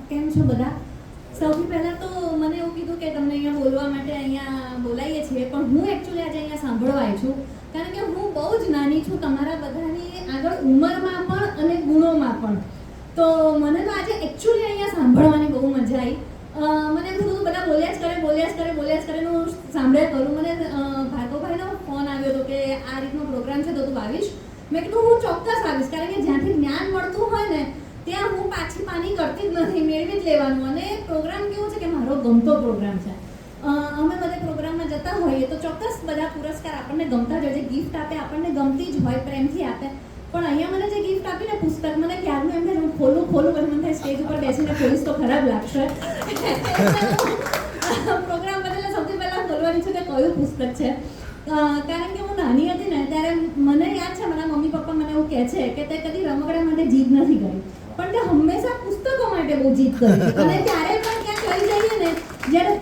કેમ છો બધા? સૌથી પહેલાં તો મને એવું કીધું કે તમને અહીંયા બોલવા માટે અહીંયા બોલાવીએ છીએ, પણ હું એકચ્યુઅલી આજે અહીંયા સાંભળવા આવી છું, કારણ કે હું બહુ જ નાની છું તમારા બધાની આગળ ઉંમરમાં પણ અને ગુણોમાં પણ. તો મને તો આજે એકચ્યુઅલી અહીંયા સાંભળવાની બહુ મજા આવી. મને એમ થતું બધા બોલ્યા જ કરે હું સાંભળ્યા કરું. મને ભાર્ગવભાઈનો ફોન આવ્યો હતો કે આ રીતનો પ્રોગ્રામ છે તો તું આવીશ. મેં કીધું હું ચોક્કસ આવીશ, કારણ કે જ્યાંથી જ્ઞાન મળતું હોય ને ત્યાં હું પાછી પાની કરતી જ નથી, મેળવી જ લેવાનું. અને પ્રોગ્રામ કેવો છે કે મારો ગમતો પ્રોગ્રામ છે. અમે બધા પ્રોગ્રામમાં જતા હોઈએ તો ચોક્કસ બધા પુરસ્કાર આપણને ગમતા જ હોય, જે ગિફ્ટ આપે આપણને ગમતી જ હોય, પ્રેમથી આપે. પણ અહીંયા મને જે ગિફ્ટ આપીને પુસ્તક, મને ક્યારનું એમ થાય હું ખોલું પછી મને થાય સ્ટેજ ઉપર બેસીને ખોલીશ તો ખરાબ લાગશે. પ્રોગ્રામ બદલે સૌથી પહેલાં ખોલવાની છે કે કયું પુસ્તક છે. કારણ કે હું નાની હતી ને ત્યારે મને યાદ છે મારા મમ્મી પપ્પા મને એવું કહે છે કે તે કદી રમકડા માટે જીદ નથી કરી, પણ તે હંમેશા પુસ્તકો માટે બહુ જીદ કરી. અને ત્યારે પણ ક્યાંક લઈ જઈએ ને, જ્યારે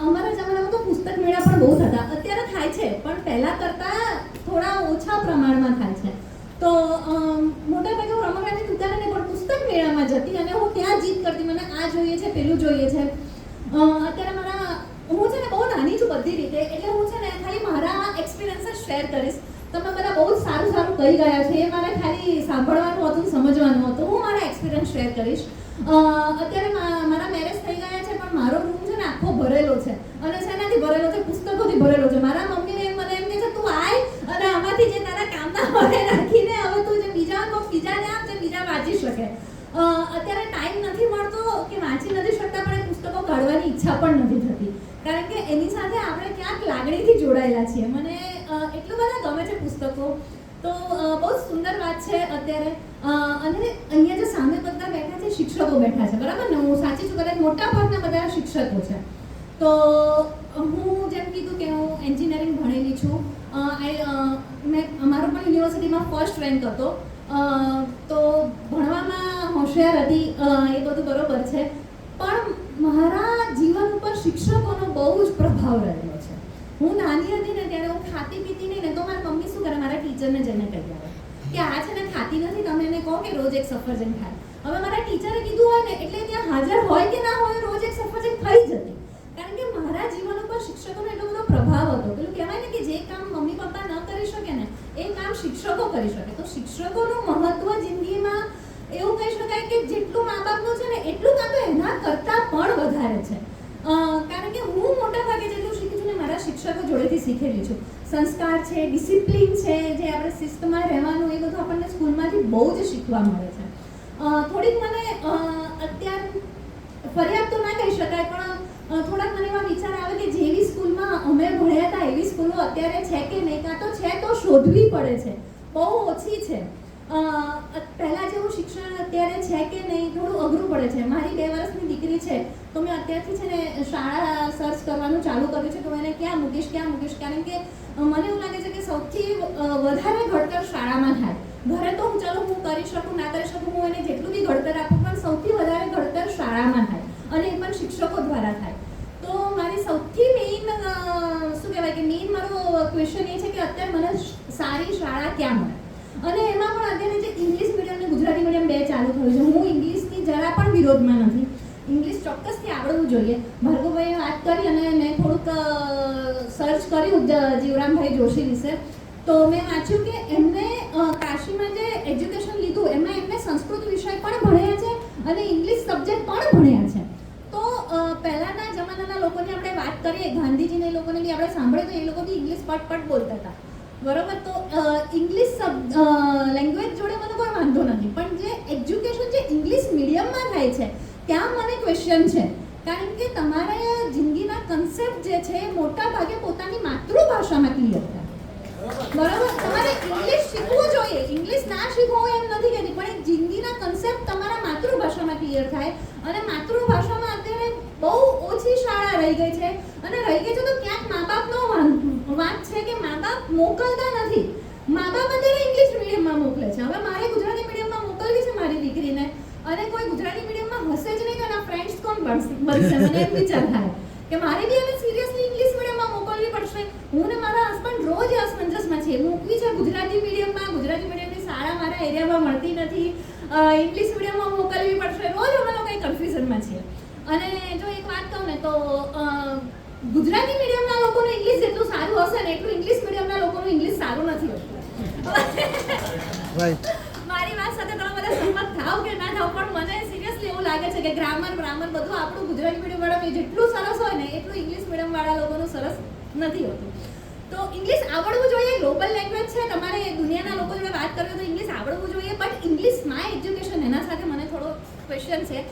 અમારા જમાનામાં તો પુસ્તક મેળા પણ બહુ થતા, અત્યારે થાય છે પણ પહેલાં કરતાં થોડા ઓછા પ્રમાણમાં થાય છે. તો મોટા ભાગે હું રમકડાની દુકાને નહીં પણ પુસ્તક મેળામાં જતી અને હું ત્યાં જીદ કરતી, મને આ જોઈએ છે પેલું જોઈએ છે. અત્યારે હું છે ને બહુ નાની છું બધી રીતે, એટલે હું છે ને ખાલી મારા એક્સપિરિયન્સીસ શેર કરીશ. તમે બધા બહુ સારું કહી ગયા છે, એ મારે ખાલી સાંભળવાનું હતું, સમજવાનું હતું. હું મારા એક્સપિરિયન્સ શેર કરીશ. અત્યારે મારા મેરેજ થઈ ગયા છે પણ મારો રૂમ છે ને આખો ભરેલો છે. અને શેનાથી ભરેલો છે? પુસ્તકોથી ભરેલો છે. મારા મમ્મીને મને એમ કહે છે તું આય અને આમાંથી જે તારા કામના હોય રાખીને હવે તું જે બીજાને આપ જે બીજા વાંચી શકે. અત્યારે ટાઈમ નથી મળતો કે વાંચી નથી શકતા, પણ એ પુસ્તકો કાઢવાની ઈચ્છા પણ નથી થતી, કારણ કે એની સાથે આપણે ક્યાંક લાગણીથી જોડાયેલા છીએ. મને એટલું બધા ગમે છે પુસ્તકો. તો બહુ સુંદર વાત છે અત્યારે. અને અહીંયા જે સામે બધા બેઠા છે શિક્ષકો બેઠા છે, બરાબર ને? હું સાચી છું, કદાચ મોટા ભાગના બધા શિક્ષકો છે. તો હું જેમ કીધું કે હું એન્જિનિયરિંગ ભણેલી છું. અમારો પણ યુનિવર્સિટીમાં ફર્સ્ટ રેન્ક હતો. તો ભણવામાં હોશિયાર હતી, એ બધું બરોબર છે. પણ મારા જીવન ઉપર શિક્ષકોનો બહુ જ પ્રભાવ રહેલો છે. હું નાની હતી ને ત્યારે હું ખાતી પીતી નહીં ને તો મારી મમ્મી શું કરે, મારા ટીચરને જઈને કહી આવે કે આ છે ને ખાતી નથી, તમે એને કહો કે રોજ એક સફરજન ખાય. હવે મારા ટીચરે કીધું હોય ને એટલે ત્યાં હાજર હોય કે ના હોય રોજ એક સફરજન ખાઈ જતી, કારણ કે મારા જીવન ઉપર શિક્ષકોનો એટલો બધો પ્રભાવ હતો. પેલું કહેવાય ને કે જે કામ મમ્મી પપ્પા ન કરી શકે ને એ કામ શિક્ષકો કરી શકે. તો શિક્ષકોનું મહત્વ જિંદગીમાં એવું કહી શકાય કે જેટલું મા બાપનું છે ને એટલું કામ તો એના કરતાં પણ વધારે છે. કારણ કે હું મોટા ભાગે જેટલું શીખી છું ને મારા શિક્ષકો જોડેથી શીખેલી છું. સંસ્કાર છે, ડિસિપ્લિન છે, જે આપણે શિસ્તમાં રહેવાનું, એ બધું આપણને સ્કૂલમાંથી બહુ જ શીખવા મળે છે. થોડીક મને અત્યાર ફરિયાદ તો ના કહી શકાય, પણ થોડાક મને એવા વિચાર આવે કે જેવી સ્કૂલમાં અમે ભણ્યા હતા એવી સ્કૂલો અત્યારે છે કે નહીં, કાં તો છે તો શોધવી પડે છે, બહુ ઓછી છે. પહેલાં જેવું શિક્ષણ અત્યારે છે કે નહીં થોડું અઘરું પડે છે. મારી 2 વર્ષની દીકરી છે તો મેં અત્યારથી છે ને શાળા સર્ચ કરવાનું ચાલુ કર્યું છે કે હું એને ક્યાં મૂકીશ, કારણ કે મને એવું લાગે છે કે સૌથી વધારે ઘડતર શાળામાં થાય. ઘરે તો હું કરી શકું ના કરી શકું, હું એને જેટલું બી ઘડતર આપું, પણ સૌથી વધારે ઘડતર શાળામાં થાય અને એ પણ શિક્ષકો દ્વારા થાય. તો મારી સૌથી મેઇન શું કહેવાય કે મેઇન મારો ક્વેશ્ચન એ છે કે અત્યારે મને સારી શાળા ક્યાં મળે. અને એમાં પણ અત્યારે જે ઇંગ્લિશ મીડિયમ અને ગુજરાતી મીડિયમ 2 ચાલુ થયું છે, હું ઇંગ્લિશની જરા પણ વિરોધમાં નથી. ઇંગ્લિશ ચોક્કસથી આવડવું જોઈએ. ભાર્ગવભાઈએ વાત કરી અને મેં થોડુંક સર્ચ કર્યું જીવરામભાઈ જોશી વિશે, તો મેં વાંચ્યું કે એમને કાશીમાં જે એજ્યુકેશન લીધું એમાં એમને સંસ્કૃત વિષય પણ ભણ્યા છે અને ઇંગ્લિશ સબ્જેક્ટ પણ ભણ્યા છે. તો પહેલાંના જમાનાના લોકોની આપણે વાત કરીએ, ગાંધીજીને એ લોકોને બી આપણે સાંભળીએ તો એ લોકો બી ઇંગ્લિશ પટ બોલતા હતા, બરોબર? તો ઇંગ્લિશ લેંગ્વેજ જોડે મને કોઈ વાંધો નથી, પણ જે એજ્યુકેશન જે ઇંગ્લિશ મીડિયમમાં થાય છે ત્યાં મને ક્વેશ્ચન છે. કારણ કે તમારા જિંદગીના કન્સેપ્ટ જે છે એ મોટા ભાગે પોતાની માતૃભાષામાં ક્લિયર થાય, બરાબર? તમારે ઇંગ્લિશ શીખવું જોઈએ, ઇંગ્લિશ ના શીખવું એમ નથી કહેતી, પણ એ જિંદગીના કન્સેપ્ટ તમારા માતૃભાષામાં ક્લિયર થાય. અને માતૃભાષામાં અત્યારે બહુ ઓછી શાળા રહી ગઈ છે, અને રહી ગઈ છે તો ક્યાંક મા બાપનો વાત છે કે મા બાપ મોકલતા નથી. મા બાપ અત્યારે ઇંગ્લિશ મીડિયમમાં મોકલે છે. હવે મારે ગુજરાતી મીડિયમમાં મોકલવી છે મારી દીકરીને, અને કોઈ ગુજરાતી મીડિયમમાં હશે જ નહીં તો એના ફ્રેન્ડ્સ કોણ બનશે? મને એમ વિચાર થાય કે મારે બી એને સિરિયસલી ઇંગ્લિશ મીડિયમમાં મોકલવી પડશે. હું ને મારા હસબન્ડ રોજ અસમંજસમાં છીએ, મૂકવી છે ગુજરાતી મીડિયમમાં, ગુજરાતી મીડિયમની શાળા મારા એરિયામાં મળતી નથી, ઇંગ્લિશ મીડિયમમાં મોકલવી પડશે, રોજ અમે લોકો કંઈ કન્ફ્યુઝનમાં ગુજરાતી મીડિયમના લોકોનું ઇંગ્લિશ જેટલું સારું હશે ને એટલું ઇંગ્લિશ મીડિયમના લોકોનું ઇંગ્લિશ સારું નથી હોતું. રાઈટ. મારી વાત સાથે તમે બધા સહમત થાવ કે ના થાવ, પણ મને સિરિયસલી એવું લાગે છે કે ગ્રામર બધું આપણું ગુજરાતી મીડિયમ વાળા જેટલું સરસ હોય ને એટલું ઇંગ્લિશ મીડિયમ વાળા લોકોનું સરસ નથી હોતું. તો ઇંગ્લિશ આવડવું જોઈએ, ગ્લોબલ લેંગ્વેજ છે, તમારે દુનિયાના લોકો જોડે વાત કરવી તો ઇંગ્લિશ આવડવું જોઈએ, બટ ઇંગ્લિશ માય એજ્યુકેશન એના સાથે મને થોડો ક્વેશ્ચન છે.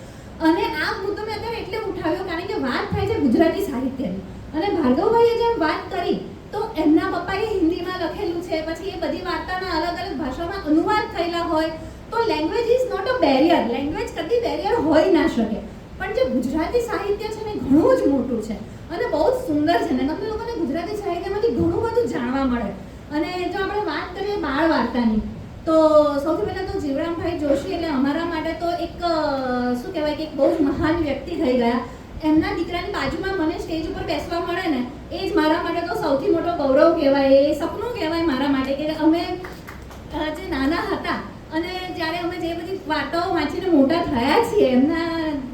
અને આ મુદ્દો મેં અત્યારે એટલે ઉઠાવ્યો કારણ કે વાત થાય છે ગુજરાતી સાહિત્યની, અને ભાર્ગવભાઈએ જેમ વાત કરી તો એમના પપ્પાએ હિન્દીમાં લખેલું છે, પછી એ બધી વાર્તાના અલગ અલગ ભાષામાં અનુવાદ થયેલા હોય, તો language is not a barrier. Language કદી બેરિયર હોઈ ના શકે, પણ જે ગુજરાતી સાહિત્ય છે ને ઘણું જ મોટું છે અને બહુ જ સુંદર છે ને તમને લોકોને ગુજરાતી સાહિત્યમાંથી ઘણું બધું જાણવા મળે. અને જો આપણે વાત કરીએ બાળ વાર્તાની, તો સૌથી પહેલાં તો જીવરામભાઈ જોશી એટલે અમારા માટે તો એક શું કહેવાય કે એક બહુ જ મહાન વ્યક્તિ થઈ ગયા. એમના દીકરાની બાજુમાં મને સ્ટેજ ઉપર બેસવા મળે ને એ જ મારા માટે તો સૌથી મોટો ગૌરવ કહેવાય, એ સપનું કહેવાય મારા માટે કે અમે જે નાના હતા અને જ્યારે અમે જે બધી વાર્તાઓ વાંચીને મોટા થયા છીએ એમના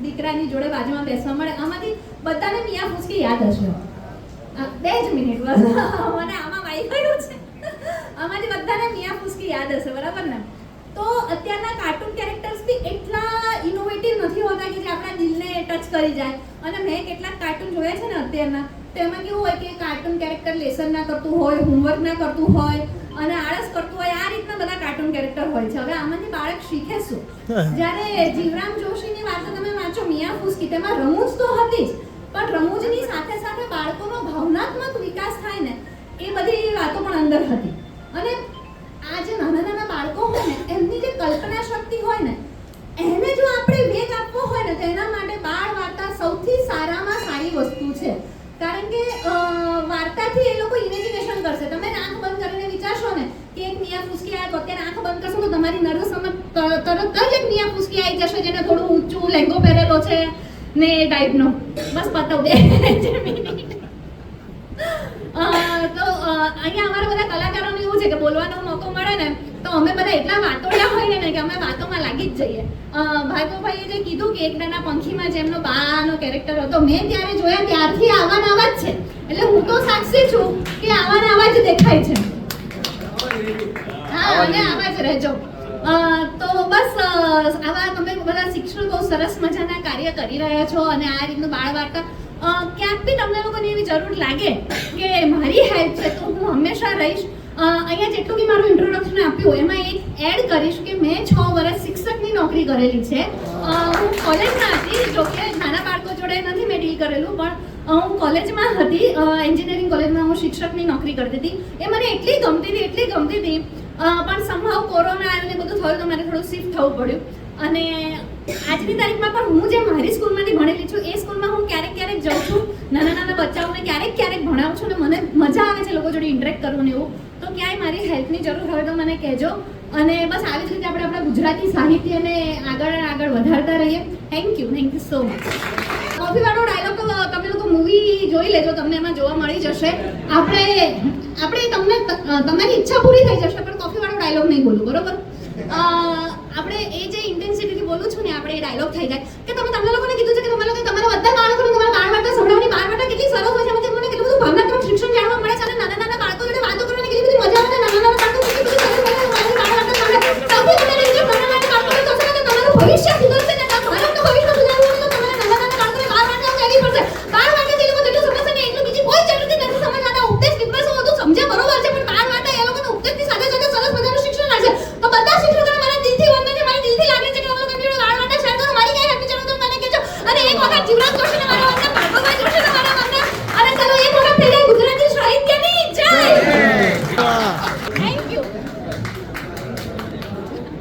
દીકરાની જોડે બાજુમાં બેસવા મળે. આમાંથી બધાને મિયા ફૂસકી યાદ હશે. 2 જ મિનિટ બસ, મને આમાં વાઈફાઈ છે. આમાંથી બધાને મિયા ફૂસકી યાદ હશે, બરાબર ને? તો અત્યારના કાર્ટૂન કેરેક્ટર્સ બી એટલા ઇનોવેટિવ નથી હોતા કે જે આપણા દિલને ટચ કરી જાય. અને મેં કેટલાક કાર્ટૂન જોયા છે ને અત્યારના, તો એમાં કેવું હોય કે કાર્ટૂન કેરેક્ટર લેસન ના કરતું હોય, હોમવર્ક ના કરતું હોય અને આળસ કરતું હોય, આ રીતના બધા કાર્ટૂન કેરેક્ટર હોય છે. હવે આમાંથી બાળક શીખે શું? જ્યારે જીવરામ જોશીની વાર્તા તમે વાંચો મિયા ફૂસકી, તેમાં રમૂજ તો હતી જ, પણ રમૂજની સાથે સાથે બાળકોનો ભાવનાત્મક વિકાસ થાય ને એ બધી વાતો પણ અંદર હતી. અને આ જે નાના નાના બાળકો હોય ને એમની જે કલ્પના શક્તિ હોય ને એને જો આપણે વેગ આપવો હોય ને તો એના માટે બાળ વાર્તા સૌથી સારામાં સારી વસ્તુ છે. કારણ કે વાર્તાથી એ લોકો ઇમેજિનેશન કરશે. તમે આંખ બંધ કરીને વિચારશો ને કે એક મિયા ફૂસકી આવે તો અત્યારે આંખ બંધ કરશો તો તમારી નર્વસમાં તરત જ એક મિયા ફૂસકી આવી જશે જેને થોડું ઊંચું લહેંગો પહેરેલો છે ને એ ટાઈપનો. બસ પતાવ 2 મિનિટ. તો અહીંયા અમારા બધા કલાકારોને એવું છે કે બોલવાનો મોકો મળે ને તો અમે બધા એટલા વાતોડિયા હોય ને કે અમે વાતોમાં લાગી જ જઈએ. ભાર્ગવભાઈએ જે કીધું કે એક નાના પંખીમાં જેમનો બાનો કેરેક્ટર હતો, મેં ત્યારે જોયા ત્યારથી આવાના આવા જ છે. એટલે હું તો સાક્ષી છું કે આવાના આવા જ દેખાય છે. હા, અને આવા જ રહેજો. તો બસ આવા તમે બધા શિક્ષકો સરસ મજાના કાર્ય કરી રહ્યા છો અને આ રીતનું બાળ વાર્તા ક્યાંક બી તમને લોકોને એવી જરૂર લાગે કે મારી હેલ્પ છે તો હું હંમેશા રહીશ. અહીંયા જેટલું બી મારું ઇન્ટ્રોડક્શન આપ્યું એમાં એક એડ કરીશ કે મેં 6 વર્ષ શિક્ષકની નોકરી કરેલી છે. હું કોલેજમાં હતી, જોકે નાના બાળકો જોડે નથી મેં ડીલ કરેલું, પણ હું કોલેજમાં હતી, એન્જિનિયરિંગ કોલેજમાં હું શિક્ષકની નોકરી કરતી હતી. એ મને એટલી ગમતી હતી પણ સમહાવ કોરોના આવ્યો ને બધું થયું તો મારે થોડું શિફ્ટ થવું પડ્યું. અને આજની તારીખમાં પણ હું જે મારી સ્કૂલમાંથી ભણેલી છું એ સ્કૂલમાં હું ક્યારેક જાઉં છું, નાના બચ્ચાઓને ક્યારેક ભણાવું છું અને મને મજા આવે છે લોકો જોડે ઇન્ટરેક્ટ કરવું ને એવું. તો ક્યાંય મારી હેલ્પની જરૂર હોય તો મને કહેજો. અને બસ આવી જ રીતે આપણે આપણા ગુજરાતી સાહિત્યને આગળ વધારતા રહીએ. Thank you so much. કોફીવાળો ડાયલોગ તો તમે લોકો મૂવી જોઈ લેજો, તમને એમાં જોવા મળી જશે. આપણે તમને તમારી ઈચ્છા પૂરી થઈ જશે પણ કોફીવાળો ડાયલોગ નહીં બોલું, બરોબર? આપણે એ જે ઇન્ટેન્સિટીથી બોલું છું ને આપણે એ ડાયલોગ થઈ જાય કે તમે લોકોને કીધું છે કે તમે લોકો તમારા બધા બાળકોને તમારા બાળ વાર્તા સંભળાવવાની, બાળ વાર્તા કેટલી સરસ હોય છે, એમાંથી મને કેટલું બધું ભાવનાત્મક શિક્ષણ જાણવા મળે છે અને નાના બાળકો જોડે વાતો કરવાની કેટલી બધી મજા આવે છે. નાના બાળકો કેટલી બધી સરસ બાળ વાર્તા સાંભળે. સૌથી વધારે જે નાના બાળકો કરશે ને તમારું ભવિષ્ય સુધરશે ને ભારતનું ભવિષ્ય સુધારવું હોય તો તમારે નાના બાળકોને બાળ વાર્તા કહેવી પડશે. બાળ વાર્તા જે લોકો જેટલું સમજશે ને એટલું બીજી કોઈ જરૂરથી નથી સમજવાના. ઉપદેશ વિપ્રેસો બધું સમજે બરોબર છે, પણ બાળ વાર્તા એ લોકોને ઉપદેશની સાથે સાથે સરસ મજાનું શિક્ષણ આપશે. તો બધા શિક્ષકોને મારા દિલથી વંદન છે, મારી દિલથી લાગે છે કે તમે લોકો એમની જોડે બાળ વાર્તા શેર કરો. મારી ક્યાંય હેલ્પની જરૂર તો મને કહેજો. અને એક વખત જીવરાજ જોશીને મારા વંદન, ભાર્ગવભાઈ જોશીને મારા વંદન. અને ચલો એક વખત થઈ જાય